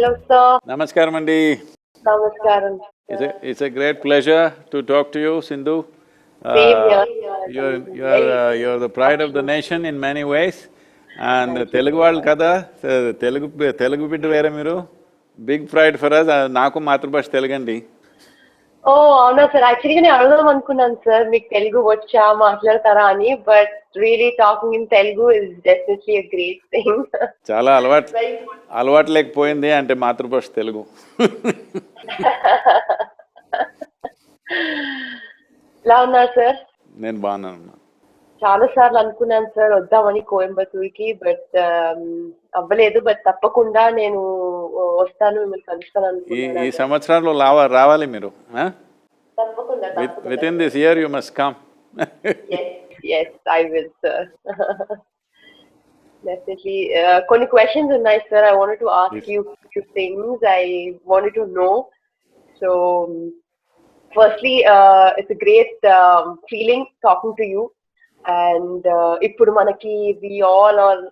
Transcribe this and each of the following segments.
Hello, sir. Namaskaram, Andi. Namaskaram. It's a great pleasure to talk to you, Sindhu. Same here. You're the pride of the nation in many ways. And Telugu వాళ్ళు కదా, తెలుగు బిడ్డ వేరే మీరు. Big pride for us. నాకు మాతృభాష తెలుగండి. Oh, అవునా sir. యాక్చువల్గా నేను అడగదాం అనుకున్నాను సార్, మీకు తెలుగు వచ్చా మాట్లాడతారా అని, but really talking in Telugu is definitely a great thing. చాలా అలవాటు లేకపోయింది అంటే మాతృభాష తెలుగు. ఎలా ఉన్నారు సార్? నేను బాగున్నాను. చాలా సార్లు అనుకున్నాను సార్ వద్దామని కోయంబత్తూర్కి, బట్ అవ్వలేదు. బట్ తప్పకుండా నేను వస్తాను, మిమ్మల్ని కలుస్తాను అనుకున్నాను. ఈ సంవత్సరంలో రావాలి మీరు. తప్పకుండా. Within this year you must come. Yes, I will, sir. Definitely. కొన్ని questions ఉన్నాయి sir. I wanted to ask you few things. I wanted to know. So, firstly, it's a great feeling talking to you. And ఇప్పుడు మనకి we all are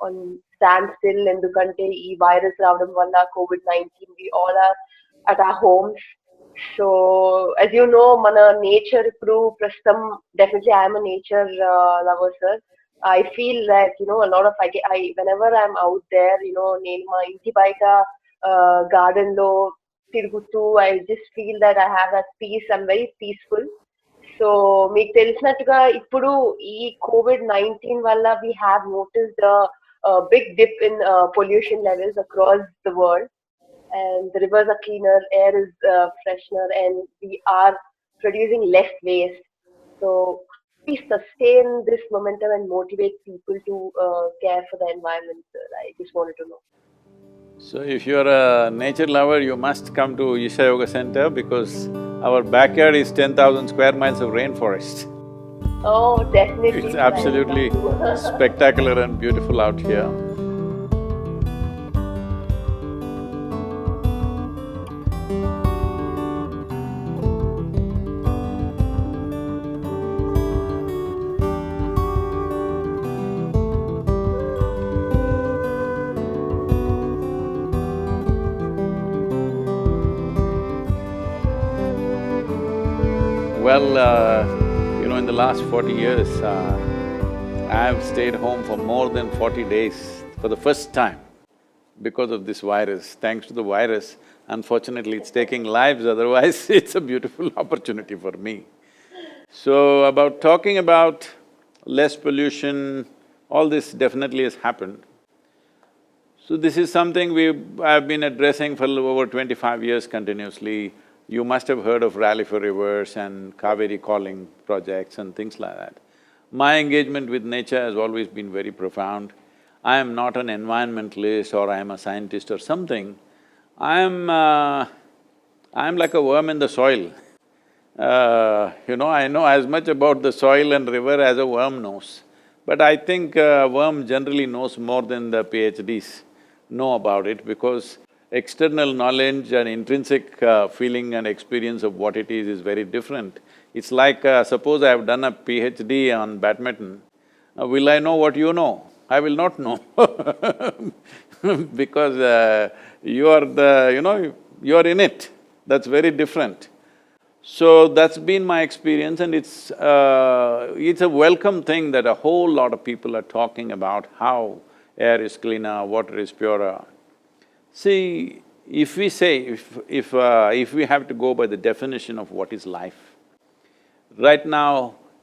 on standstill ఎందుకంటే ఈ virus రావడం వల్ల COVID-19, we all are at our homes. So as you know, mana nature ఇప్పుడు ప్రస్తుతం, definitely I am a nature lover, sir. I feel that a lot of I whenever I'm out there, నేను మా ఇంటి బయట garden లో తిరుగుతూ, I just feel that I have that peace. I'm very peaceful. So మీకు తెలిసినట్టుగా ఇప్పుడు ఈ COVID-19 వల్ల we have noticed a big dip in pollution levels across the world. And the rivers are cleaner, air is freshener, and we are producing less waste. So please sustain this momentum and motivate people to care for the environment, sir. I just wanted to know. So if you're a nature lover, you must come to Isha Yoga Center because our backyard is 10,000 square miles of rainforest. Oh, definitely. It's absolutely spectacular and beautiful out here. Well, in the last 40 years, I have stayed home for more than 40 days for the first time because of this virus. Thanks to the virus, unfortunately it's taking lives, otherwise it's a beautiful opportunity for me. So, talking about less pollution, all this definitely has happened. So this is something I've been addressing for over 25 years continuously. You must have heard of Rally for Rivers and Kaveri Calling projects and things like that. My engagement with nature has always been very profound. I am not an environmentalist or I am a scientist or something. I am like a worm in the soil. I know as much about the soil and river as a worm knows. But I think a worm generally knows more than the PhDs know about it, because external knowledge and intrinsic feeling and experience of what it is very different. It's like, suppose I have done a PhD on badminton, will I know what you know? I will not know because you are you are in it, that's very different. So that's been my experience, and it's a welcome thing that a whole lot of people are talking about how air is cleaner, water is purer. See, if we say… if we have to go by the definition of what is life, right now,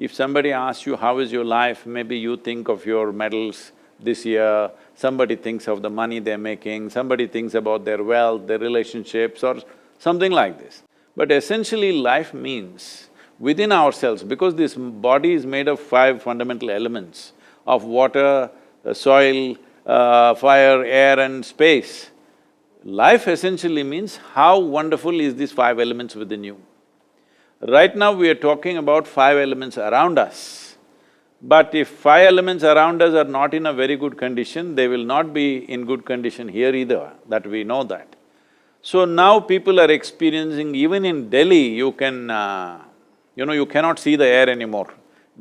if somebody asks you, how is your life, maybe you think of your medals this year, somebody thinks of the money they're making, somebody thinks about their wealth, their relationships or something like this. But essentially life means within ourselves, because this body is made of 5 fundamental elements of water, soil, fire, air and space. Life essentially means how wonderful is these 5 elements within you. Right now we are talking about 5 elements around us. But if 5 elements around us are not in a very good condition, they will not be in good condition here either, that we know that. So now people are experiencing, even in Delhi, you cannot see the air anymore.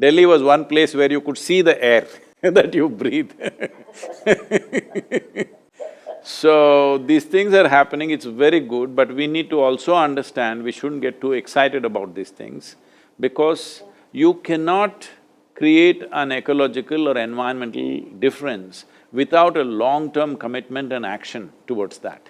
Delhi was one place where you could see the air that you breathe. So, these things are happening, it's very good, but we need to also understand we shouldn't get too excited about these things because you cannot create an ecological or environmental difference without a long-term commitment and action towards that.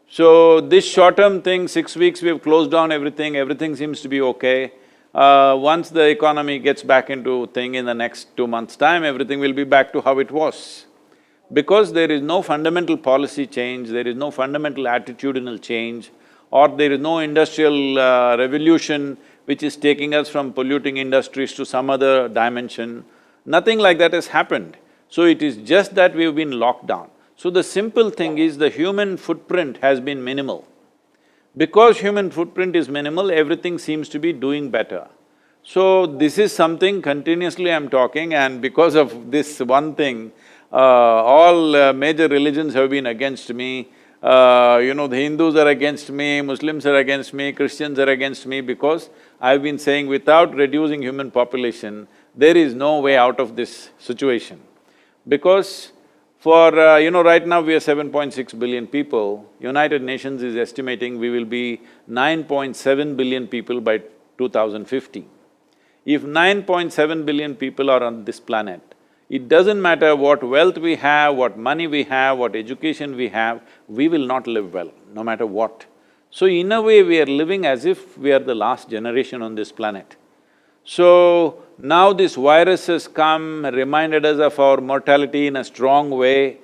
So, this short-term thing, 6 weeks we've closed down everything, everything seems to be okay. Once the economy gets back into thing in the next 2 months' time, everything will be back to how it was. Because there is no fundamental policy change, there is no fundamental attitudinal change, or there is no industrial revolution which is taking us from polluting industries to some other dimension, nothing like that has happened. So it is just that we've been locked down. So the simple thing is the human footprint has been minimal. Because human footprint is minimal, everything seems to be doing better. So this is something continuously I'm talking, and because of this one thing, all major religions have been against me. The Hindus are against me, Muslims are against me, Christians are against me, because I've been saying without reducing human population, there is no way out of this situation. Because right now we are 7.6 billion people, United Nations is estimating we will be 9.7 billion people by 2050. If 9.7 billion people are on this planet, it doesn't matter what wealth we have, what money we have, what education we have, we will not live well, no matter what. So in a way, we are living as if we are the last generation on this planet. So now this virus has come, reminded us of our mortality in a strong way.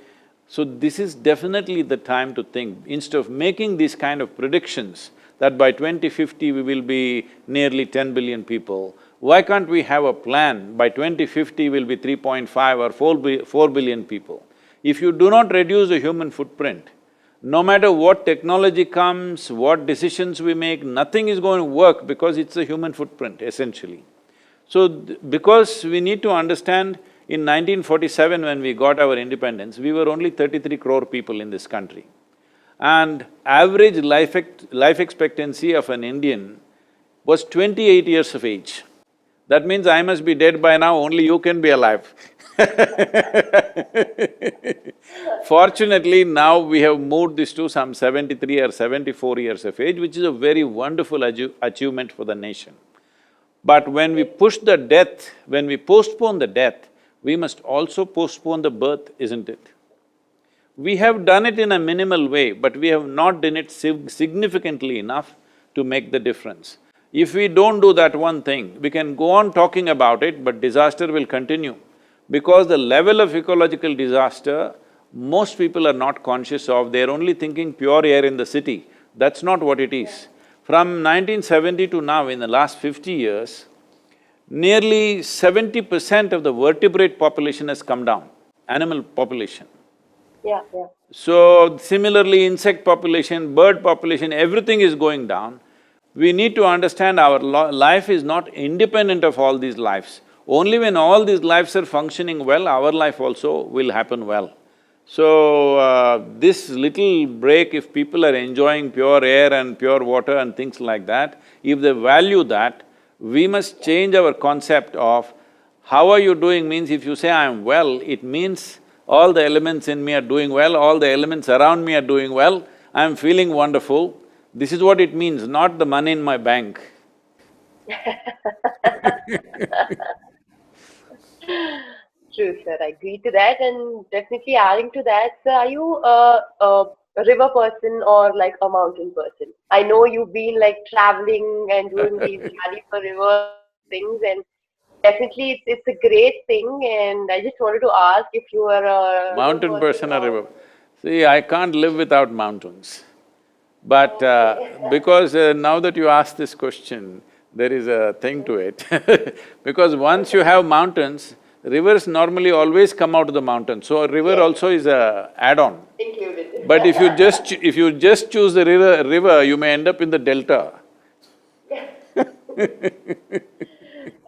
So this is definitely the time to think, instead of making these kind of predictions that by 2050 we will be nearly 10 billion people, why can't we have a plan, by 2050 we'll be 3.5 or 4 billion people? If you do not reduce the human footprint, no matter what technology comes, what decisions we make, nothing is going to work because it's a human footprint, essentially. So, because we need to understand, in 1947 when we got our independence, we were only 33 crore people in this country. And average life expectancy of an Indian was 28 years of age. That means I must be dead by now, only you can be alive. Fortunately, now we have moved this to some 73 or 74 years of age, which is a very wonderful achievement for the nation. But when we push the death, when we postpone the death, we must also postpone the birth, isn't it? We have done it in a minimal way, but we have not done it significantly enough to make the difference. If we don't do that one thing, we can go on talking about it, but disaster will continue. Because the level of ecological disaster, most people are not conscious of, they're only thinking pure air in the city. That's not what it is. From 1970 to now, in the last 50 years, nearly 70% of the vertebrate population has come down, animal population. Yeah. So, similarly, insect population, bird population, everything is going down. We need to understand our life is not independent of all these lives. Only when all these lives are functioning well, our life also will happen well. So, this little break, if people are enjoying pure air and pure water and things like that, if they value that, we must change our concept of how are you doing means if you say I am well, it means all the elements in me are doing well, all the elements around me are doing well, I am feeling wonderful. This is what it means, not the money in my bank. True, sir. I agree to that, and definitely adding to that, sir, are you a river person or like a mountain person? I know you've been like traveling and doing these rally for river things, and definitely it's a great thing. And I just wanted to ask if you are a river Mountain person person or or… river… See, I can't live without mountains. But Okay. because now that you ask this question, there is a thing to it because once you have mountains, rivers normally always come out of the mountain, so a river also is a add-on. Included. But if you just choose the river, you may end up in the delta.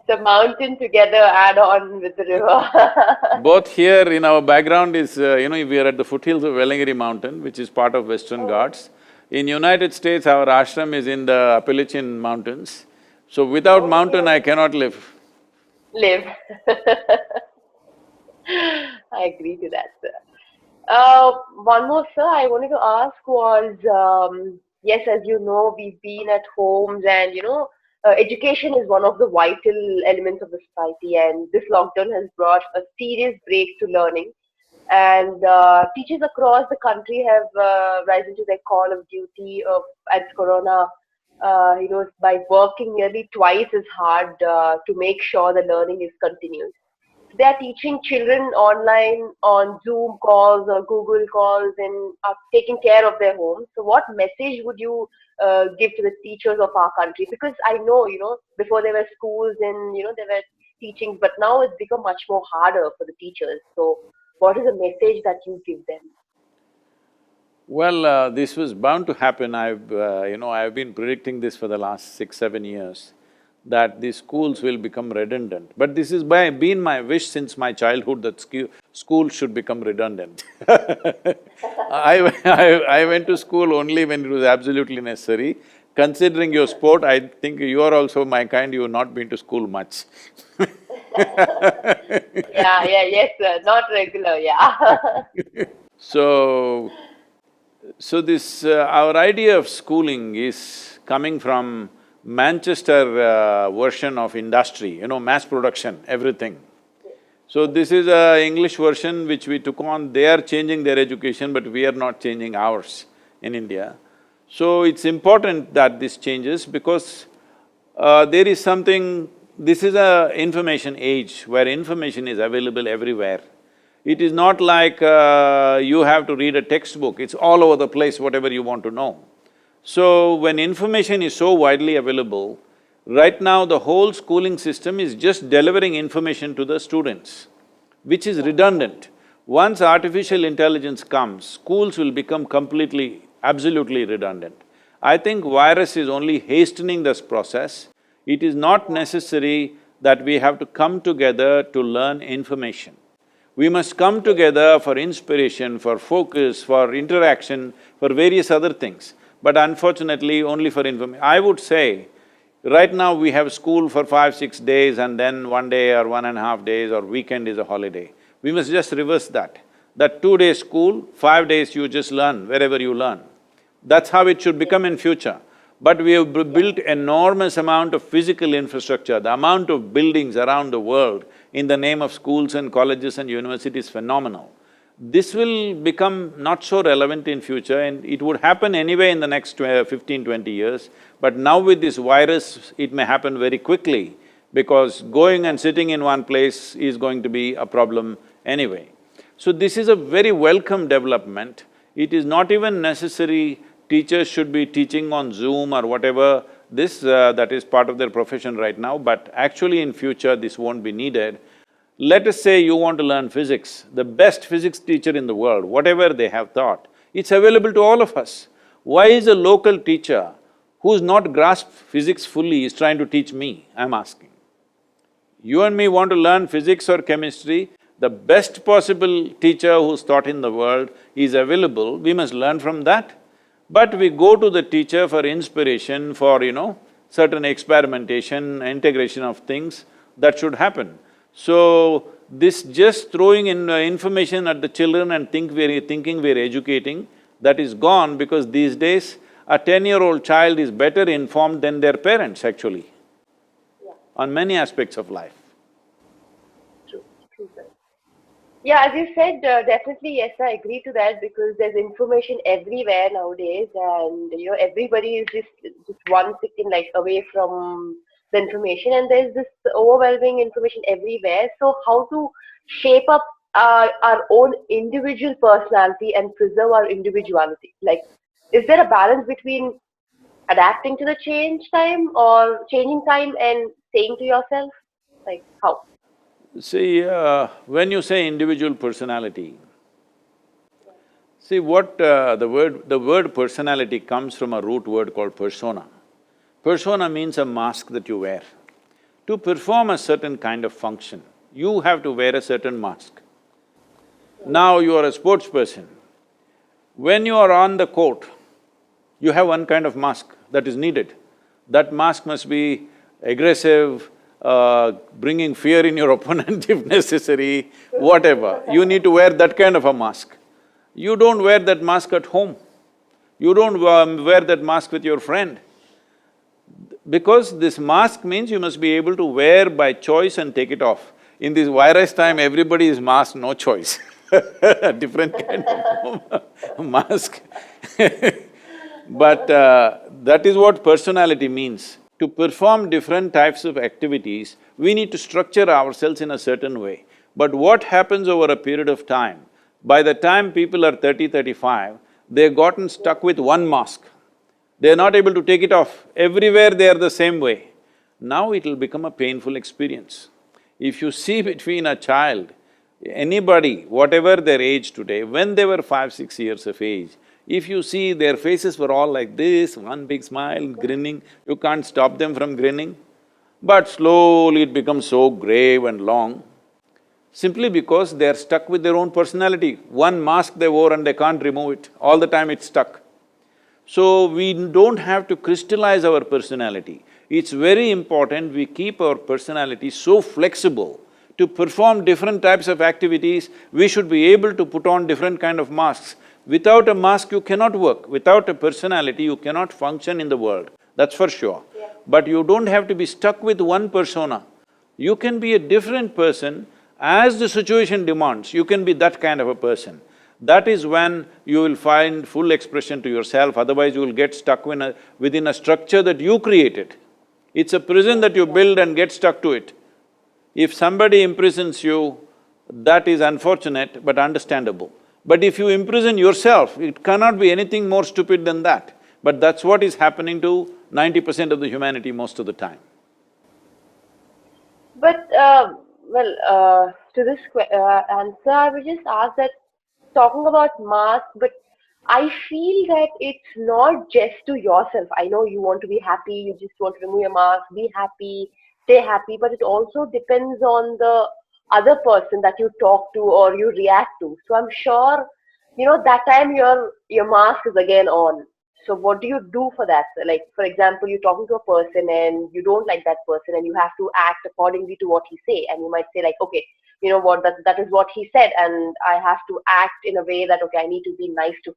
The mountain together add on with the river. Both here in our background is, we are at the foothills of Velangiri mountain, which is part of Western Ghats. In United States, our ashram is in the Appalachian Mountains. So without mountain, I cannot live. Live. I agree to that, sir. One more, sir, I wanted to ask was, yes, as you know, we've been at homes and, education is one of the vital elements of the society, and this lockdown has brought a serious break to learning. And teachers across the country have risen to their call of duty of as Corona, by working nearly twice as hard to make sure the learning is continuous. They are teaching children online on Zoom calls or Google calls and are taking care of their homes. So, what message would you give to the teachers of our country? Because I know, before there were schools and there were teachings, but now it's become much more harder for the teachers. So, what is the message that you give them? Well, this was bound to happen. I've been predicting this for the last 6, 7 years, that the schools will become redundant. But this is been my wish since my childhood that school should become redundant. I went to school only when it was absolutely necessary. Considering your sport, I think you are also my kind, you have not been to school much. Yes, sir. Not regular, yeah. So, our idea of schooling is coming from Manchester version of industry, mass production, everything. So this is a English version which we took on. They are changing their education, but we are not changing ours in India. So it's important that this changes because there is something… This is a information age where information is available everywhere. It is not like you have to read a textbook, it's all over the place, whatever you want to know. So, when information is so widely available, right now the whole schooling system is just delivering information to the students, which is redundant. Once artificial intelligence comes, schools will become completely, absolutely redundant. I think virus is only hastening this process. It is not necessary that we have to come together to learn information. We must come together for inspiration, for focus, for interaction, for various other things. But unfortunately, only for information. I would say, right now we have school for 5, 6 days and then 1 day or 1.5 days or weekend is a holiday. We must just reverse that. That 2 days school, 5 days you just learn wherever you learn. That's how it should become in future. But we have built enormous amount of physical infrastructure, the amount of buildings around the world in the name of schools and colleges and universities is phenomenal. This will become not so relevant in future and it would happen anyway in the next 15, 20 years. But now with this virus, it may happen very quickly because going and sitting in one place is going to be a problem anyway. So this is a very welcome development. It is not even necessary teachers should be teaching on Zoom or whatever, that is part of their profession right now, but actually in future this won't be needed. Let us say you want to learn physics, the best physics teacher in the world, whatever they have taught, it's available to all of us. Why is a local teacher who's not grasped physics fully is trying to teach me, I'm asking. You and me want to learn physics or chemistry, the best possible teacher who's taught in the world is available, we must learn from that. But we go to the teacher for inspiration, for, certain experimentation, integration of things, that should happen. So, this just throwing in information at the children and thinking we're educating, that is gone because these days a 10-year-old child is better informed than their parents actually, on many aspects of life. True, sir. Yeah, as you said, definitely, yes, I agree to that because there's information everywhere nowadays and, everybody is just one second like away from the information and there's this overwhelming information everywhere. So how to shape up our own individual personality and preserve our individuality? Like, is there a balance between adapting to the changing time and saying to yourself, like, how? See, when you say individual personality, see the word personality comes from a root word called persona. Persona means a mask that you wear. To perform a certain kind of function, you have to wear a certain mask. Now you are a sports person. When you are on the court, you have one kind of mask that is needed. That mask must be aggressive, bringing fear in your opponent if necessary, whatever. You need to wear that kind of a mask. You don't wear that mask at home. You don't wear that mask with your friend. Because this mask means you must be able to wear by choice and take it off. In this virus time, everybody is masked, no choice different kind of mask But that is what personality means. To perform different types of activities, we need to structure ourselves in a certain way. But what happens over a period of time, by the time people are 30, 35, they've gotten stuck with one mask. They're not able to take it off. Everywhere they are the same way. Now it will become a painful experience. If you see between a child, anybody, whatever their age today, when they were 5, 6 years of age, if you see their faces were all like this, one big smile, grinning, you can't stop them from grinning. But slowly it becomes so grave and long, simply because they're stuck with their own personality. One mask they wore and they can't remove it, all the time it's stuck. So we don't have to crystallize our personality. It's very important we keep our personality so flexible. To perform different types of activities, we should be able to put on different kind of masks. Without a mask, you cannot work. Without a personality, you cannot function in the world, that's for sure. Yeah. But you don't have to be stuck with one persona. You can be a different person as the situation demands, you can be that kind of a person. That is when you will find full expression to yourself, otherwise you will get stuck within a structure that you created. It's a prison that you build and get stuck to it. If somebody imprisons you, that is unfortunate but understandable. But if you imprison yourself, it cannot be anything more stupid than that. But that's what is happening to 90% of the humanity most of the time. But, to this answer, I would just ask that, talking about mask, but I feel that it's not just to yourself. I know you want to be happy, you just want to remove your mask, be happy, stay happy, but it also depends on the other person that you talk to or you react to. So I'm sure, that time your mask is again on. So what do you do for that? Like, for example, you're talking to a person and you don't like that person and you have to act accordingly to what he say, and you might say like, okay, you know what, that is what he said and I have to act in a way that, okay, I need to be nice to him.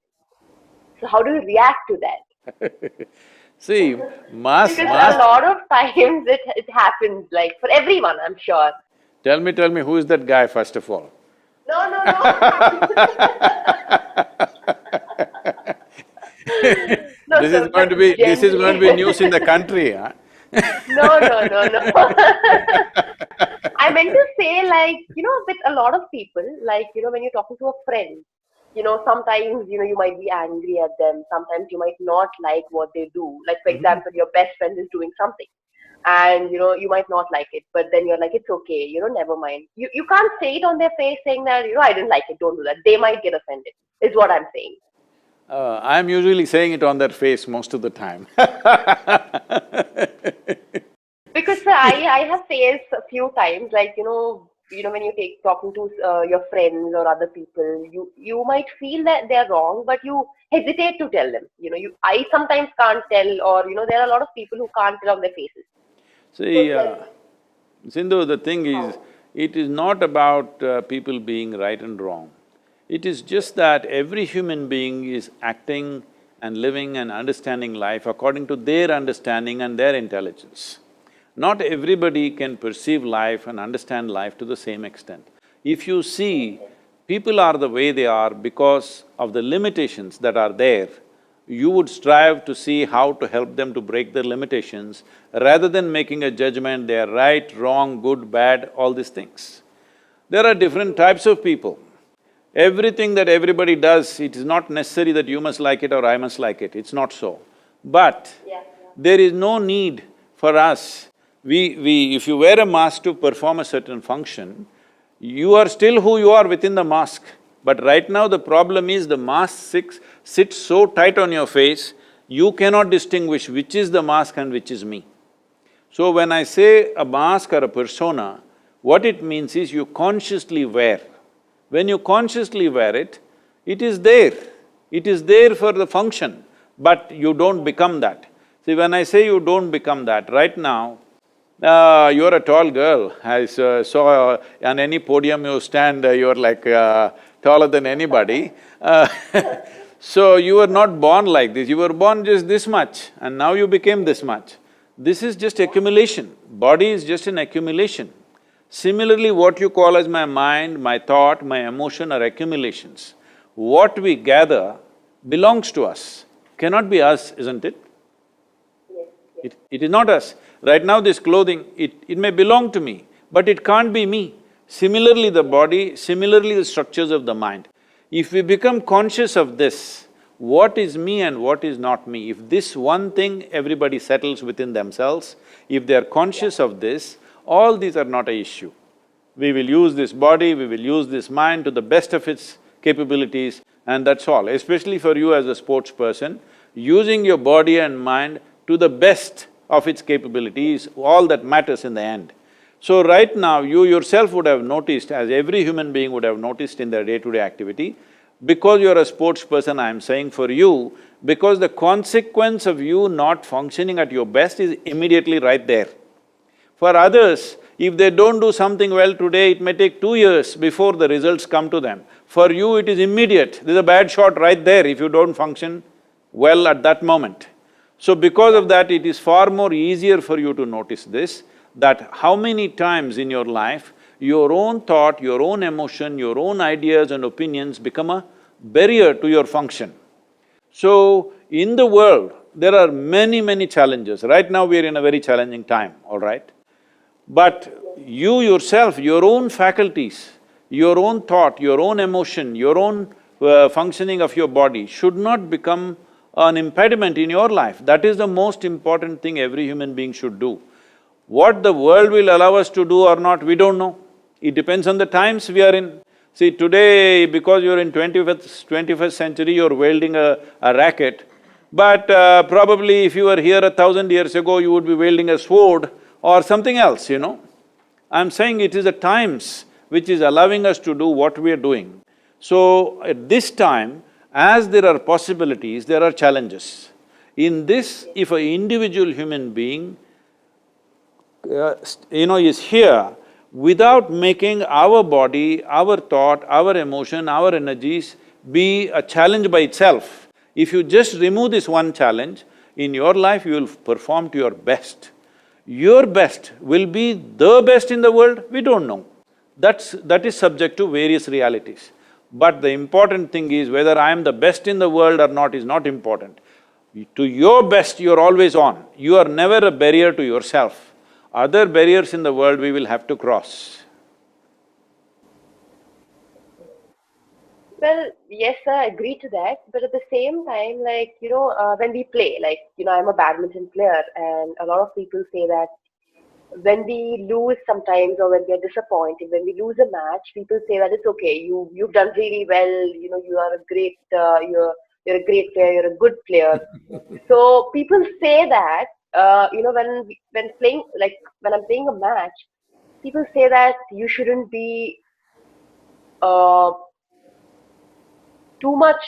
So how do you react to that? See, Because a lot of times it happens, like for everyone, I'm sure. Tell me, who is that guy first of all? No. No, This sir, is going to be news in the country, huh? No. I meant to say, like, with a lot of people, like, when you're talking to a friend, sometimes, you might be angry at them, sometimes you might not like what they do. Like, for example, your best friend is doing something and, you might not like it, but then you're like, it's okay, never mind. You can't say it on their face saying that, I didn't like it, don't do that. They might get offended, is what I'm saying. I'm usually saying it on their face most of the time Because I have faced a few times, like, when you talking to your friends or other people, you might feel that they're wrong, but you hesitate to tell them. I sometimes can't tell, or there are a lot of people who can't tell on their faces. See, Sindhu, the thing is, it is not about people being right and wrong. It is just that every human being is acting and living and understanding life according to their understanding and their intelligence. Not everybody can perceive life and understand life to the same extent. If you see, people are the way they are because of the limitations that are there, you would strive to see how to help them to break their limitations rather than making a judgment, they are right, wrong, good, bad, all these things. There are different types of people. Everything that everybody does, it is not necessary that you must like it or I must like it, it's not so. But there is no need for us. If you wear a mask to perform a certain function, you are still who you are within the mask. But right now the problem is the mask sits so tight on your face, you cannot distinguish which is the mask and which is me. So when I say a mask or a persona, what it means is you consciously wear. When you consciously wear it, it is there. It is there for the function, but you don't become that. See, when I say you don't become that, right now, You're a tall girl. I saw on any podium you stand, you're like taller than anybody. Uh, so you were not born like this, you were born just this much and now you became this much. This is just accumulation, body is just an accumulation. Similarly, what you call as my mind, my thought, my emotion are accumulations. What we gather belongs to us, cannot be us, isn't it? It is not us. Right now this clothing, it may belong to me, but it can't be me. Similarly the body, similarly the structures of the mind. If we become conscious of this, what is me and what is not me, if this one thing everybody settles within themselves, if they are conscious of this, all these are not an issue. We will use this body, we will use this mind to the best of its capabilities and that's all. Especially for you as a sports person, using your body and mind to the best of its capabilities, all that matters in the end. So right now, you yourself would have noticed, as every human being would have noticed in their day-to-day activity, because you're a sports person, I'm saying for you, because the consequence of you not functioning at your best is immediately right there. For others, if they don't do something well today, it may take 2 years before the results come to them. For you, it is immediate. There's a bad shot right there if you don't function well at that moment. So because of that, it is far more easier for you to notice this, that how many times in your life, your own thought, your own emotion, your own ideas and opinions become a barrier to your function. So, in the world, there are many challenges. Right now we are in a very challenging time, all right? But you yourself, your own faculties, your own thought, your own emotion, your own functioning of your body should not become an impediment in your life. That is the most important thing every human being should do. What the world will allow us to do or not, we don't know. It depends on the times we are in. See, today, because you're in 21st century, you're wielding a racket, but probably if you were here 1,000 years ago, you would be wielding a sword or something else, you know. I'm saying it is the times which is allowing us to do what we are doing. So, at this time, as there are possibilities, there are challenges. In this, if an individual human being, is here, without making our body, our thought, our emotion, our energies be a challenge by itself, if you just remove this one challenge, in your life you will perform to your best. Your best will be the best in the world, we don't know. That is subject to various realities. But the important thing is whether I am the best in the world or not is not important. To your best, you're always on. You are never a barrier to yourself. Other barriers in the world we will have to cross. Well, yes, sir, I agree to that. But at the same time, when we play, I'm a badminton player, and a lot of people say that when we lose sometimes or when we are disappointed, when we lose a match, people say that it's okay, you've done really well, you are a great, you're a great player, you're a good player. So people say that, when playing, like when I'm playing a match, people say that you shouldn't be uh, too much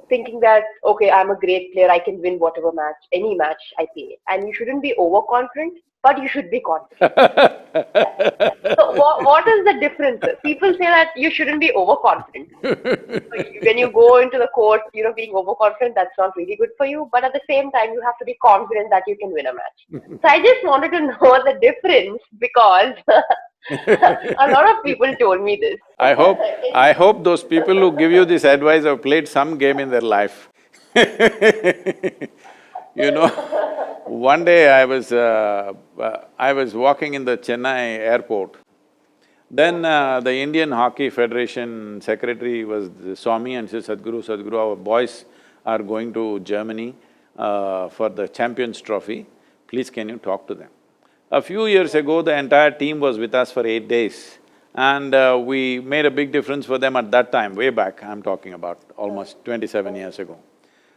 thinking that, okay, I'm a great player, I can win whatever match, any match I play. And you shouldn't be overconfident, but you should be confident. So what is the difference? People say that you shouldn't be overconfident. When you go into the court, being overconfident, that's not really good for you. But at the same time, you have to be confident that you can win a match. So I just wanted to know the difference because a lot of people told me this. I hope those people who give you this advice have played some game in their life. You know, one day I was walking in the Chennai airport. Then the Indian Hockey Federation secretary saw me and said, Sadhguru, our boys are going to Germany for the Champions Trophy. Please can you talk to them? A few years ago, the entire team was with us for 8 days and we made a big difference for them at that time, way back, I'm talking about almost 27 years ago.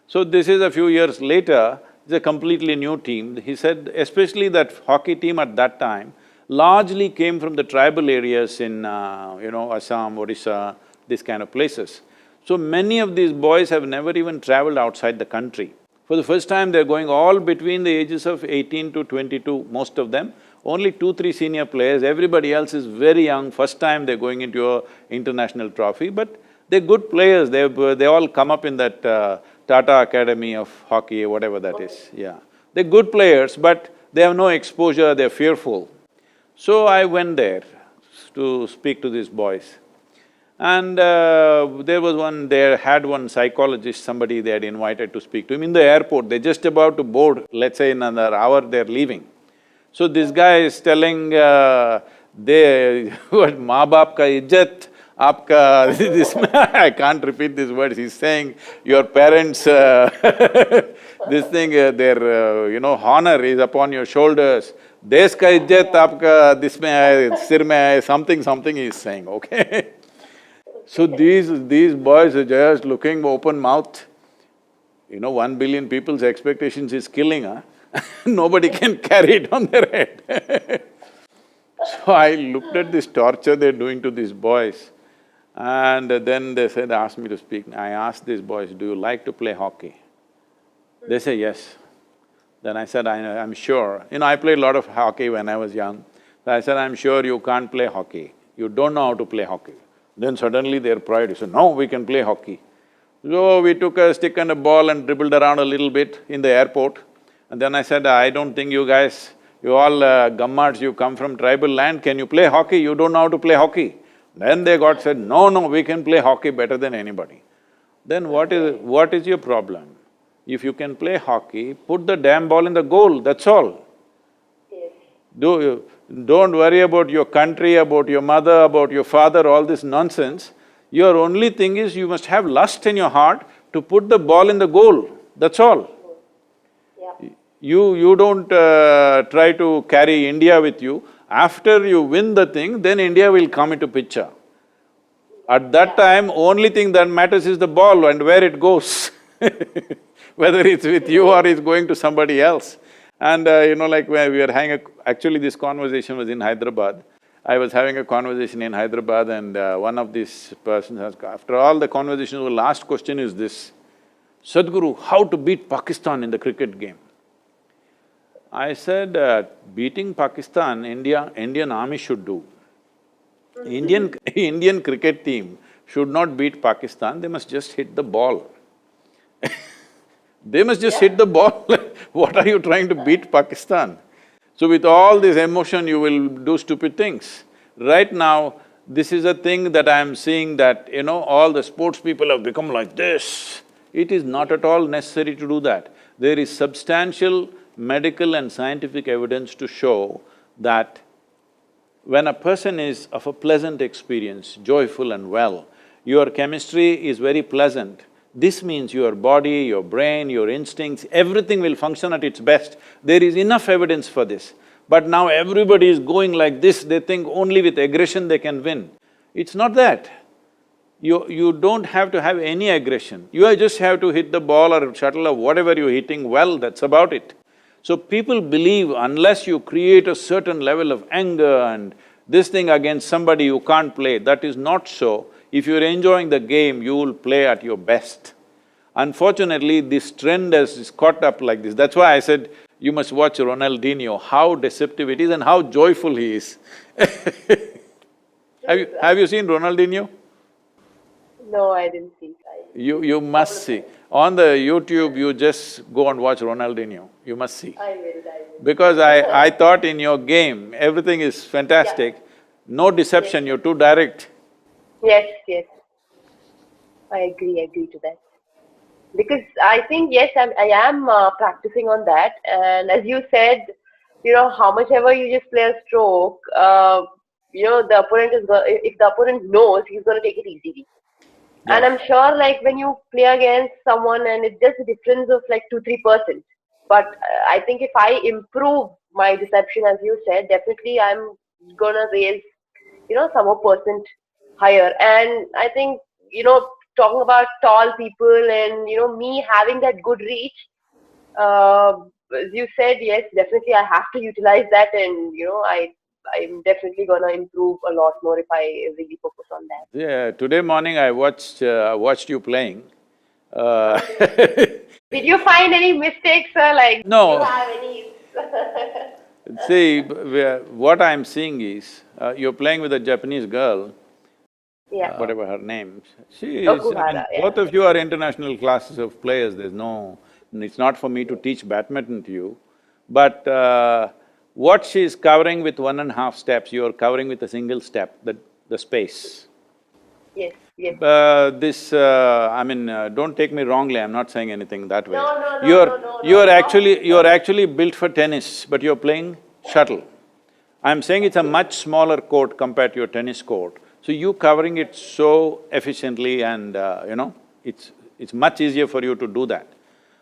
So this is a few years later, it's a completely new team. He said especially that hockey team at that time largely came from the tribal areas in Assam, Odisha, these kind of places. So many of these boys have never even traveled outside the country. For the first time, they're going all between the ages of 18 to 22, most of them, only 2, 3 senior players, everybody else is very young, first time they're going into a international trophy, but they're good players, they all come up in that Tata Academy of Hockey, whatever that is, yeah. They're good players, but they have no exposure, they're fearful. So I went there to speak to these boys. And they had one psychologist, somebody they had invited to speak to him in the airport. They're just about to board, let's say in another hour they're leaving. So this guy is telling, what, maa baap ka izzat, aapka, this, I can't repeat these words, he's saying, your parents, this thing, their, honor is upon your shoulders. Desh ka izzat, aapka, this mein hai, sir mein hai, something he's saying, okay? So these boys are just looking open mouth. 1 billion people's expectations is killing, huh? Nobody can carry it on their head. So I looked at this torture they're doing to these boys, and then they asked me to speak. I asked these boys, do you like to play hockey? They say yes. Then I said, I'm sure. I played a lot of hockey when I was young. So I said, I'm sure you can't play hockey. You don't know how to play hockey. Then suddenly their pride, he said, no, we can play hockey. So we took a stick and a ball and dribbled around a little bit in the airport. And then I said, I don't think you guys, you all gammards, you come from tribal land, can you play hockey? You don't know how to play hockey. Then they said, no, we can play hockey better than anybody. Then what is your problem? If you can play hockey, put the damn ball in the goal, that's all. Yes. Don't worry about your country, about your mother, about your father, all this nonsense. Your only thing is you must have lust in your heart to put the ball in the goal, that's all. Yeah. You don't try to carry India with you. After you win the thing, then India will come into picture. At that time, only thing that matters is the ball and where it goes whether it's with you or it's going to somebody else. And like when we were actually this conversation was in Hyderabad. I was having a conversation in Hyderabad and one of these persons asked, after all the conversation, the last question is this, Sadhguru, how to beat Pakistan in the cricket game? I said, beating Pakistan, Indian army should do. Indian cricket team should not beat Pakistan, they must just hit the ball. They must just hit the ball. What are you trying to beat Pakistan? So with all this emotion, you will do stupid things. Right now, this is a thing that I'm seeing that, all the sports people have become like this. It is not at all necessary to do that. There is substantial medical and scientific evidence to show that when a person is of a pleasant experience, joyful and well, your chemistry is very pleasant. This means your body, your brain, your instincts, everything will function at its best. There is enough evidence for this. But now everybody is going like this, they think only with aggression they can win. It's not that. You don't have to have any aggression. You just have to hit the ball or shuttle or whatever you're hitting well, that's about it. So people believe unless you create a certain level of anger and this thing against somebody you can't play, that is not so. If you're enjoying the game, you will play at your best. Unfortunately, this trend has caught up like this. That's why I said, you must watch Ronaldinho, how deceptive it is and how joyful he is. Have you seen Ronaldinho? No, I didn't see. You must see. On the YouTube, you just go and watch Ronaldinho, you must see. I will. Because I thought in your game, everything is fantastic, no deception, you're too direct. Yes. I agree to that. Because I think, yes, I am practicing on that. And as you said, how much ever you just play a stroke, the opponent is if the opponent knows, he's gonna take it easily. Yeah. And I'm sure like when you play against someone and it's just a difference of like 2-3%. But I think if I improve my deception, as you said, definitely I'm gonna raise, some more percent higher. And I think, talking about tall people and, me having that good reach, as you said, yes, definitely I have to utilize that and, I'm definitely gonna improve a lot more if I really focus on that. Yeah, today morning I watched you playing. Did you find any mistakes, sir? Like, no. do you have any… See, what I'm seeing is, you're playing with a Japanese girl, Yeah. whatever her name. She is… I Okuhara, mean, yeah. both of you are international classes of players, there's no… It's not for me to teach badminton to you. But what she's covering with 1.5 steps, you're covering with a single step, the space. Yes, yes. Don't take me wrongly, I'm not saying anything that way. No, no, no, no, no, no, no. You're actually built for tennis, but you're playing shuttle. I'm saying it's a much smaller court compared to your tennis court. So you covering it so efficiently and it's much easier for you to do that.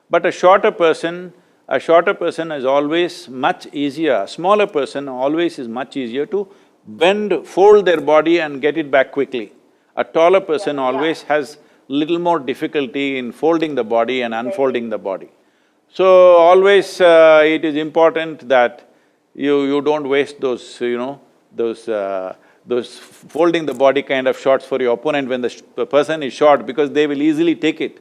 But a shorter person is always much easier, a smaller person always is much easier to bend, fold their body and get it back quickly. A taller person always has little more difficulty in folding the body and unfolding the body. So always it is important that you don't waste those, those folding the body kind of shots for your opponent when the person is short, because they will easily take it.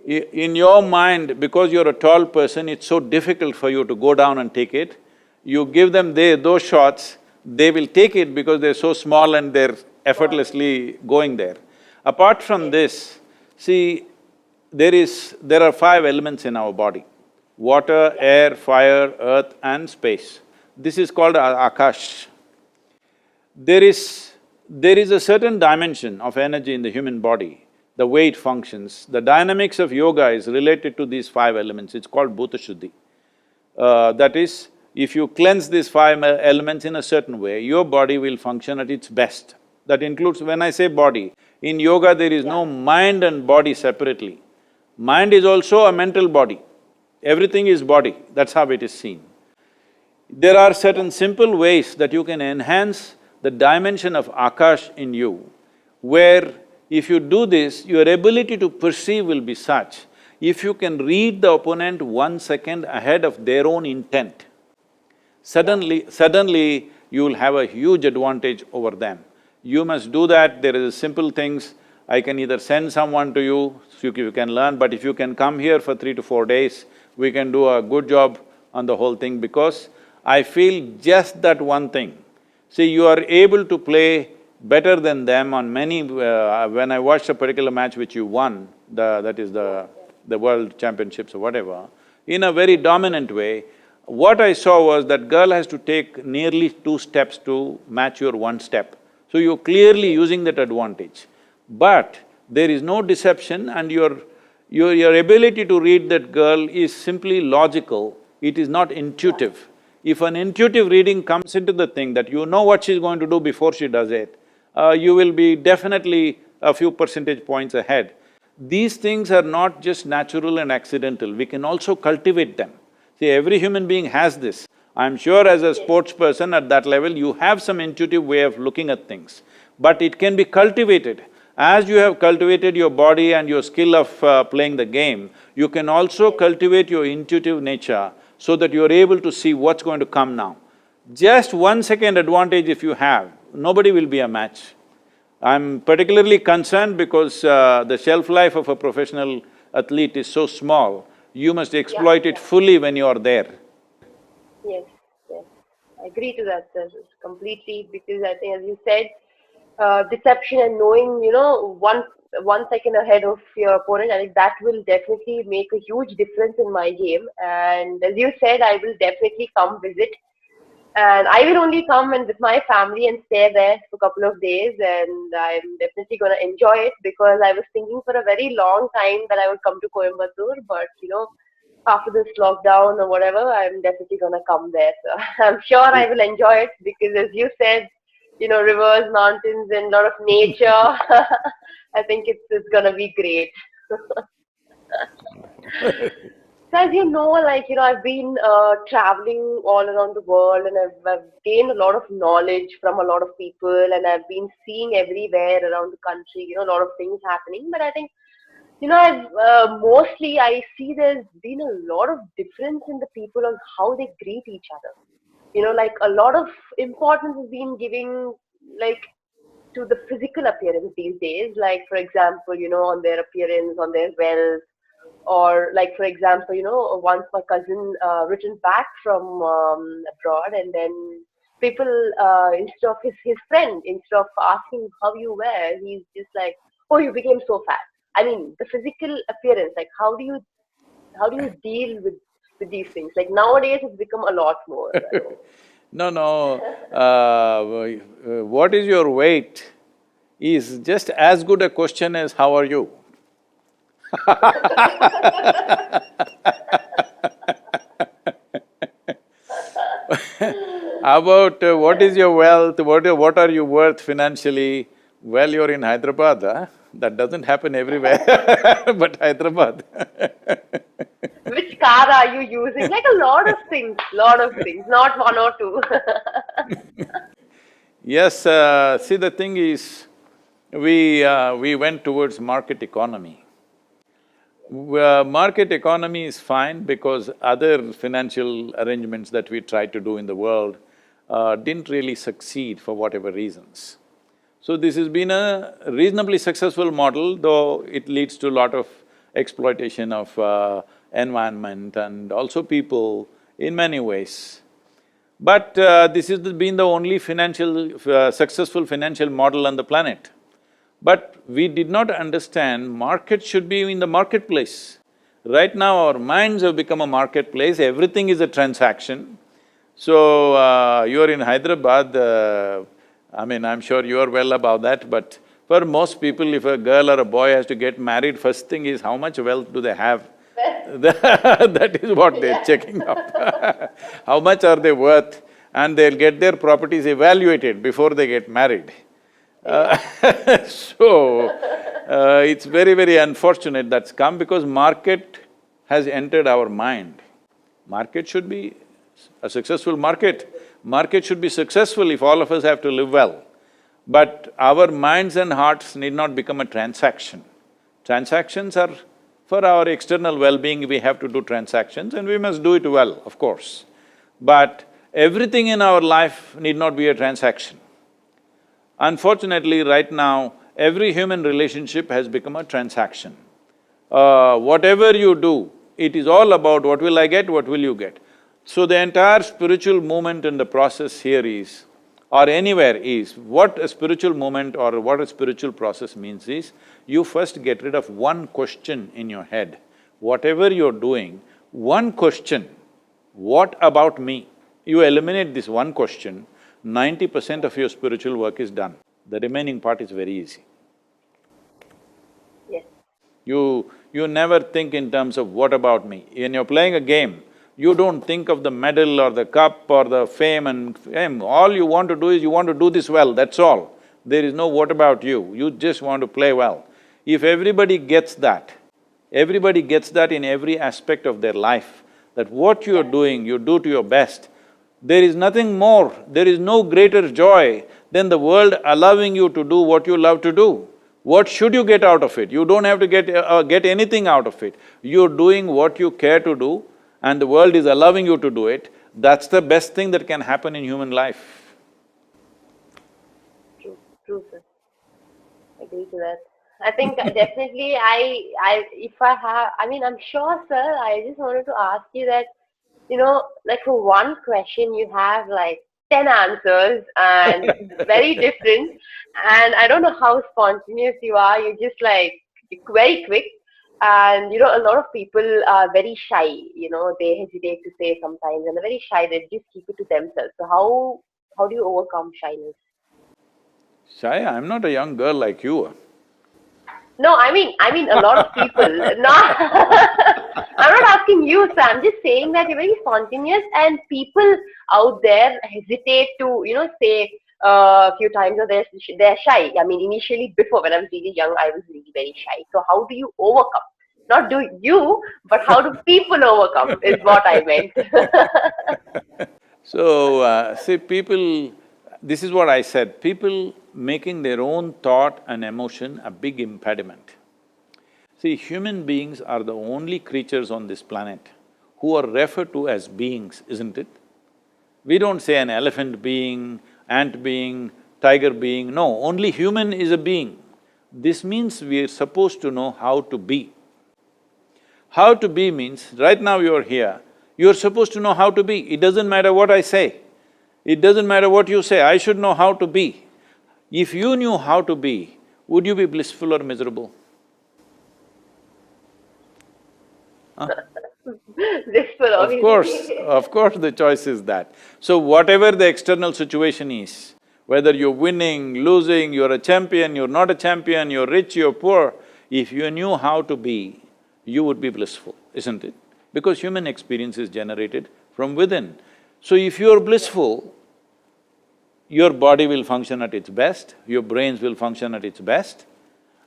In your mind, because you're a tall person, it's so difficult for you to go down and take it. You give them those shots, they will take it because they're so small and they're effortlessly going there. Apart from this, see, there are 5 elements in our body: water, air, fire, earth and space. This is called Akash. There is a certain dimension of energy in the human body, the way it functions. The dynamics of yoga is related to these 5 elements, it's called Bhuta Shuddhi. That is, if you cleanse these 5 elements in a certain way, your body will function at its best. That includes… when I say body, in yoga there is no mind and body separately. Mind is also a mental body, everything is body, that's how it is seen. There are certain simple ways that you can enhance the dimension of Akash in you, where if you do this, your ability to perceive will be such, if you can read the opponent 1 second ahead of their own intent, suddenly you will have a huge advantage over them. You must do that. There is simple things. I can either send someone to you, so you can learn, but if you can come here for 3 to 4 days, we can do a good job on the whole thing, because I feel just that one thing. See, you are able to play better than them on many… when I watched a particular match which you won, that is the world championships or whatever, in a very dominant way, what I saw was that girl has to take nearly 2 steps to match your 1 step. So you're clearly using that advantage. But there is no deception, and your ability to read that girl is simply logical, it is not intuitive. If an intuitive reading comes into the thing that you know what she's going to do before she does it, you will be definitely a few percentage points ahead. These things are not just natural and accidental, we can also cultivate them. See, every human being has this. I'm sure as a sports person at that level, you have some intuitive way of looking at things, but it can be cultivated. As you have cultivated your body and your skill of playing the game, you can also cultivate your intuitive nature so that you're able to see what's going to come now. Just 1 second advantage if you have, nobody will be a match. I'm particularly concerned because the shelf life of a professional athlete is so small, you must exploit it fully when you are there. Yes, yes. I agree to that, sir, completely, because I think, as you said, deception and knowing, one second ahead of your opponent, I think that will definitely make a huge difference in my game. And as you said, I will definitely come visit. And I will only come and with my family and stay there for a couple of days, and I'm definitely gonna enjoy it, because I was thinking for a very long time that I would come to Coimbatore, but after this lockdown or whatever, I'm definitely gonna come there. So I'm sure I will enjoy it, because as you said, rivers, mountains, and a lot of nature. I think it's gonna be great. So as you know, I've been traveling all around the world, and I've gained a lot of knowledge from a lot of people, and I've been seeing everywhere around the country, a lot of things happening. But I think, mostly I see there's been a lot of difference in the people on how they greet each other. Like a lot of importance is being given, like, to the physical appearance these days. Like, for example, on their appearance, on their wealth, Or like, for example, once my cousin returned back from abroad, and then people, instead of his friend, instead of asking how you were, he's just like, oh, you became so fat. I mean, the physical appearance, like how do you deal with these things? Like nowadays, it's become a lot more. No, no, what is your weight is just as good a question as how are you? How about what is your wealth, what are you worth financially? Well, you're in Hyderabad, huh? That doesn't happen everywhere, but Hyderabad. Which car are you using? Like a lot of things, not one or two. Yes, see the thing is, we went towards market economy. Market economy is fine because other financial arrangements that we tried to do in the world didn't really succeed for whatever reasons. So this has been a reasonably successful model, though it leads to a lot of exploitation of environment and also people in many ways. But this has been the only successful financial model on the planet. But we did not understand market should be in the marketplace. Right now our minds have become a marketplace, everything is a transaction. So, you're in Hyderabad, I mean, I'm sure you're well about that, but for most people, if a girl or a boy has to get married, first thing is how much wealth do they have? That is what they're checking out. How much are they worth? And they'll get their properties evaluated before they get married. So, it's very, very unfortunate that's come because market has entered our mind. Market should be a successful market. Market should be successful if all of us have to live well. But our minds and hearts need not become a transaction. Transactions are for our external well-being, we have to do transactions and we must do it well, of course. But everything in our life need not be a transaction. Unfortunately, right now, every human relationship has become a transaction. Whatever you do, it is all about what will I get, what will you get. So the entire spiritual movement in the process here is, or anywhere is, what a spiritual movement or what a spiritual process means is, you first get rid of one question in your head. Whatever you're doing, one question, what about me? You eliminate this one question, 90% of your spiritual work is done. The remaining part is very easy. Yes. You never think in terms of what about me. When you're playing a game, you don't think of the medal or the cup or the fame and fame. All you want to do is you want to do this well, that's all. There is no what about you, you just want to play well. If everybody gets that in every aspect of their life, that what you're doing, you do to your best, there is nothing more, there is no greater joy than the world allowing you to do what you love to do. What should you get out of it? You don't have to get anything out of it. You're doing what you care to do and the world is allowing you to do it. That's the best thing that can happen in human life. True, sir. I agree to that. I think definitely I'm sure, sir, I just wanted to ask you that, like for one question you have like 10 answers and very different, and I don't know how spontaneous you are, you're just like very quick, and a lot of people are very shy, they hesitate to say sometimes, and they're very shy, they just keep it to themselves. So how do you overcome shyness? Shaya, I'm not a young girl like you. No, I mean a lot of people. Not I'm not asking you, sir. I'm just saying that you're very spontaneous, and people out there hesitate to, say a few times, or they're shy. I mean, initially, before when I was really young, I was really very shy. So how do you overcome? Not do you, but how do people overcome? Is what I meant. So, see, people… This is what I said, people making their own thought and emotion a big impediment. See, human beings are the only creatures on this planet who are referred to as beings, isn't it? We don't say an elephant being, ant being, tiger being, no, only human is a being. This means we are supposed to know how to be. How to be means, right now you're here, you're supposed to know how to be. It doesn't matter what I say. It doesn't matter what you say, I should know how to be. If you knew how to be, would you be blissful or miserable? Blissful, obviously. Of course the choice is that. So whatever the external situation is, whether you're winning, losing, you're a champion, you're not a champion, you're rich, you're poor, if you knew how to be, you would be blissful, isn't it? Because human experience is generated from within. So if you're blissful, your body will function at its best, your brains will function at its best,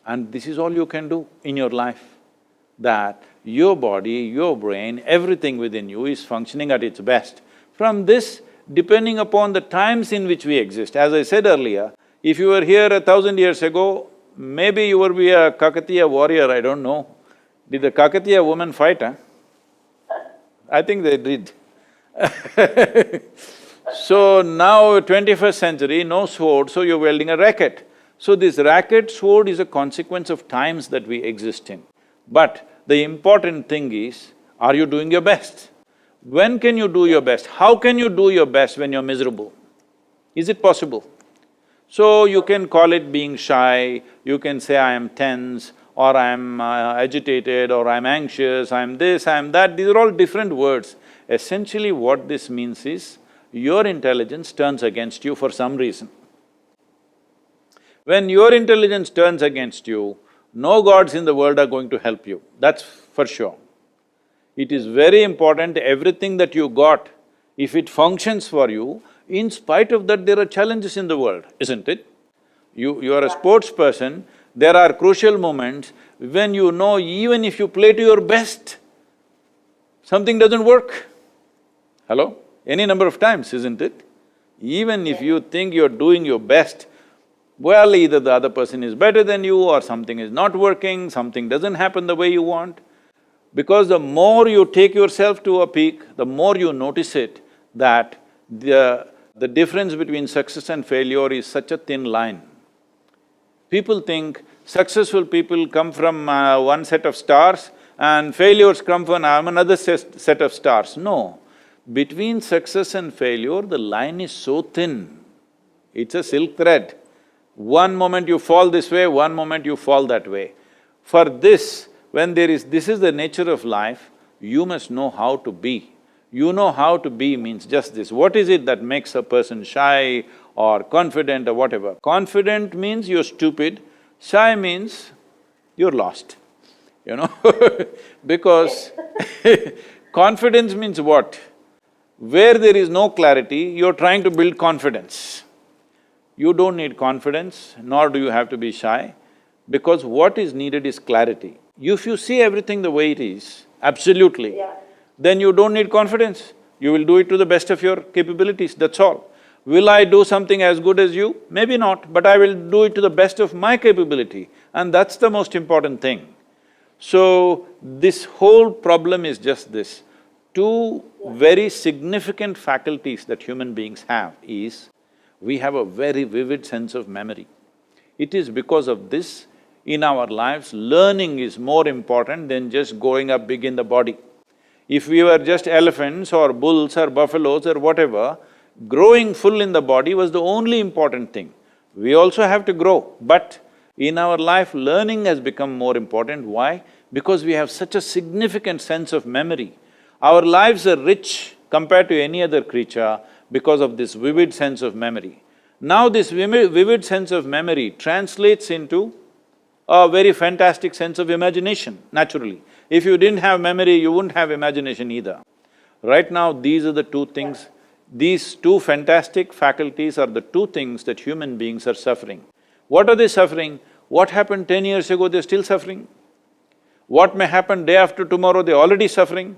and this is all you can do in your life. That your body, your brain, everything within you is functioning at its best. From this, depending upon the times in which we exist, as I said earlier, if you were here 1,000 years ago, maybe you would be a Kakatiya warrior, I don't know. Did the Kakatiya women fight, huh? I think they did. So now 21st century, no sword, so you're wielding a racket. So this racket, sword is a consequence of times that we exist in. But the important thing is, are you doing your best? When can you do your best? How can you do your best when you're miserable? Is it possible? So you can call it being shy, you can say I am tense, or I am agitated, or I am anxious, I am this, I am that, these are all different words. Essentially what this means is, your intelligence turns against you for some reason. When your intelligence turns against you, no gods in the world are going to help you, that's for sure. It is very important, everything that you got, if it functions for you, in spite of that there are challenges in the world, isn't it? You are a sports person, there are crucial moments when you know even if you play to your best, something doesn't work. Hello? Any number of times, isn't it? Even if you think you're doing your best, well, either the other person is better than you or something is not working, something doesn't happen the way you want. Because the more you take yourself to a peak, the more you notice it, that the difference between success and failure is such a thin line. People think successful people come from one set of stars and failures come from another set of stars. No. Between success and failure, the line is so thin, it's a silk thread. One moment you fall this way, one moment you fall that way. For this, when this is the nature of life, you must know how to be. You know how to be means just this. What is it that makes a person shy or confident or whatever? Confident means you're stupid, shy means you're lost, you know because confidence means what? Where there is no clarity, you're trying to build confidence. You don't need confidence, nor do you have to be shy, because what is needed is clarity. If you see everything the way it is, absolutely, then you don't need confidence. You will do it to the best of your capabilities, that's all. Will I do something as good as you? Maybe not, but I will do it to the best of my capability, and that's the most important thing. So, this whole problem is just this. Two very significant faculties that human beings have is, we have a very vivid sense of memory. It is because of this, in our lives, learning is more important than just growing up big in the body. If we were just elephants or bulls or buffaloes or whatever, growing full in the body was the only important thing. We also have to grow, but in our life, learning has become more important. Why? Because we have such a significant sense of memory. Our lives are rich compared to any other creature because of this vivid sense of memory. Now this vivid sense of memory translates into a very fantastic sense of imagination, naturally. If you didn't have memory, you wouldn't have imagination either. Right now, these are the two things, these two fantastic faculties are the two things that human beings are suffering. What are they suffering? What happened 10 years ago, they're still suffering. What may happen day after tomorrow, they're already suffering.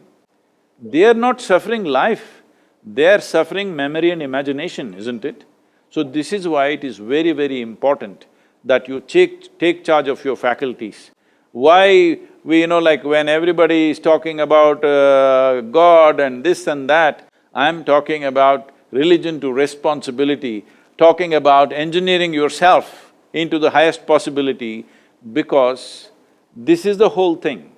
They are not suffering life, they are suffering memory and imagination, isn't it? So this is why it is very, very important that you take charge of your faculties. Why like when everybody is talking about God and this and that, I'm talking about religion to responsibility, talking about engineering yourself into the highest possibility, because this is the whole thing.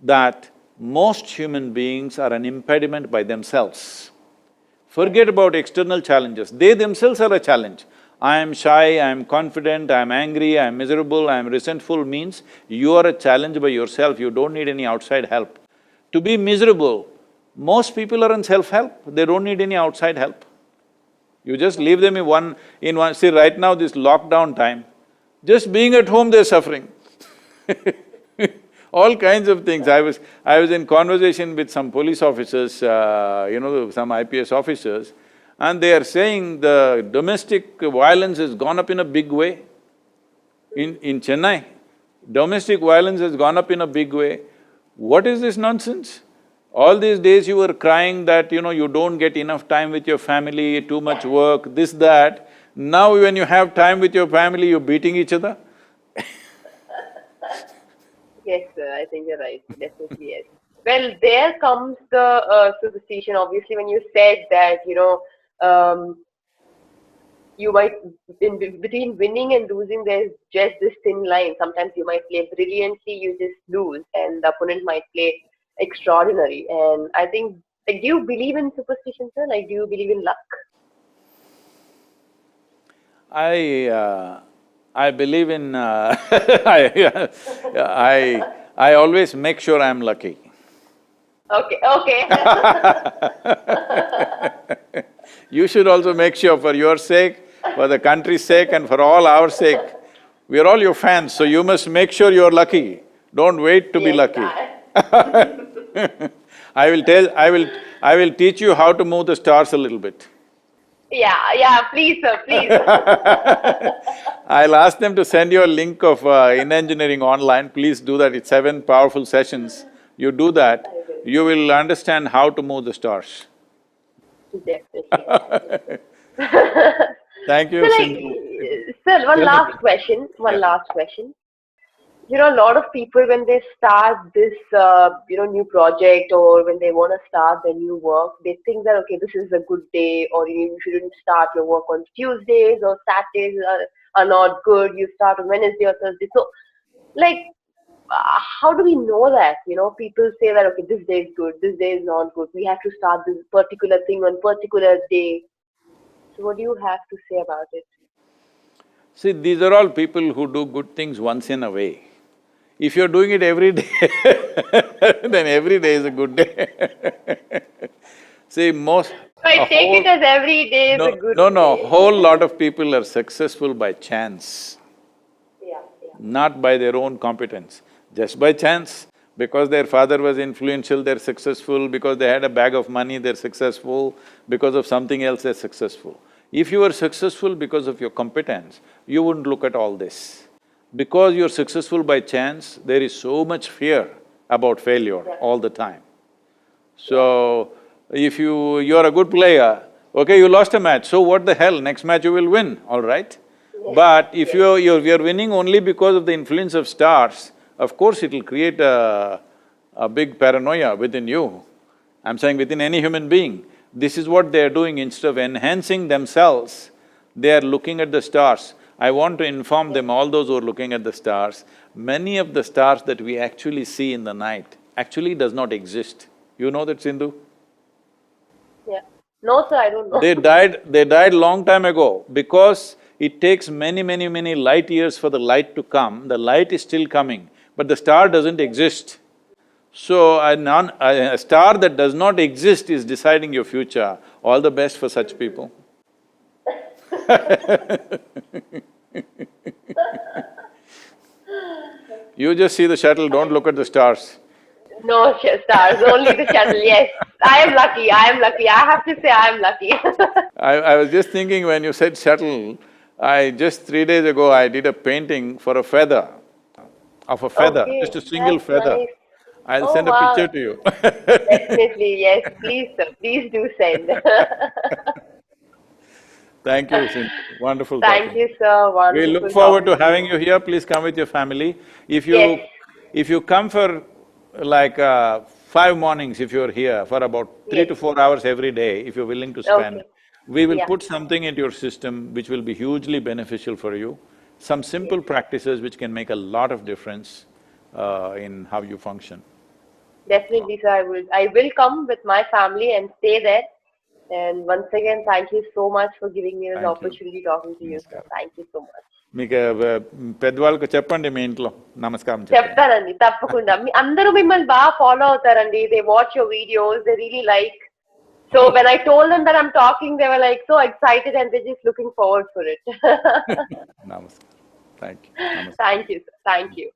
that most human beings are an impediment by themselves. Forget about external challenges, they themselves are a challenge. I am shy, I am confident, I am angry, I am miserable, I am resentful means you are a challenge by yourself, you don't need any outside help. To be miserable, most people are in self-help, they don't need any outside help. You just leave them in one… See, right now this lockdown time, just being at home they're suffering all kinds of things. I was in conversation with some police officers, some IPS officers, and they are saying the domestic violence has gone up in a big way. In Chennai, domestic violence has gone up in a big way. What is this nonsense? All these days you were crying that, you don't get enough time with your family, too much work, this, that. Now when you have time with your family, you're beating each other. Yes, sir, I think you're right, definitely yes. Well, there comes the superstition, obviously, when you said that, you might… between winning and losing, there's just this thin line. Sometimes you might play brilliantly, you just lose, and the opponent might play extraordinary. And I think… do you believe in superstition, sir? Do you believe in luck? I believe in… I always make sure I'm lucky. Okay, okay. You should also make sure, for your sake, for the country's sake and for all our sake. We are all your fans, so you must make sure you're lucky. Don't wait to be lucky. I will teach you how to move the stars a little bit. Yeah, please, sir, please. I'll ask them to send you a link of In Engineering online, please do that, it's 7 powerful sessions. You do that, you will understand how to move the stars. Definitely. Thank you, So Sindhu. sir, one last question. A lot of people when they start this, new project, or when they want to start their new work, they think that, okay, this is a good day, or you shouldn't start your work on Tuesdays, or Saturdays are not good, you start on Wednesday or Thursday. So, how do we know that? People say that, okay, this day is good, this day is not good, we have to start this particular thing on particular day. So what do you have to say about it? See, these are all people who do good things once in a way. If you're doing it every day then every day is a good day. See, most… So I take it as every day is a good day. No, whole lot of people are successful by chance. Yeah. Not by their own competence, just by chance. Because their father was influential, they're successful, because they had a bag of money, they're successful, because of something else, they're successful. If you were successful because of your competence, you wouldn't look at all this. Because you're successful by chance, there is so much fear about failure all the time. So, if you're a good player, okay, you lost a match, so what the hell, next match you will win, all right? But if you're winning only because of the influence of stars, of course it'll create a big paranoia within you. I'm saying within any human being. This is what they're doing. Instead of enhancing themselves, they are looking at the stars. I want to inform them, all those who are looking at the stars, many of the stars that we actually see in the night actually does not exist. You know that, Sindhu? Yeah. No, sir, I don't know. They died long time ago because it takes many light years for the light to come. The light is still coming, but the star doesn't exist. So, a star that does not exist is deciding your future. All the best for such people. You just see the shuttle, don't look at the stars. No stars, only the shuttle, yes. I am lucky, I have to say I am lucky. I was just thinking when you said shuttle, just 3 days ago I did a painting for a feather, of a feather, Okay, just a single that's feather. nice. I'll send a wow. picture to you. Definitely, yes, please sir, please do send. Thank you, Sindhu. Wonderful Thank talking. you, sir, wonderful. We look forward to having you here, please come with your family. Yes. If you come for like 5 mornings, if you're here, for about 3 to 4 hours every day, if you're willing to spend, we will put something into your system which will be hugely beneficial for you. Some simple practices which can make a lot of difference in how you function. Definitely, sir. I will come with my family and stay there. And once again, thank you so much for giving me this Thank you. opportunity talking to you, sir. Namaskaram. Thank you so much. మీకు పెద్దవాళ్ళకు చెప్పండి మీ ఇంట్లో నమస్కారం చెప్పండి. చెప్తానండి తప్పకుండా. అందరూ మిమ్మల్ని బాగా ఫాలో అవుతారండి. They watch your videos. They really like. So when I told them that I'm talking, they were like so excited and they're just looking forward for it. నమస్కారం. Thank you. Thank you, sir. Thank you.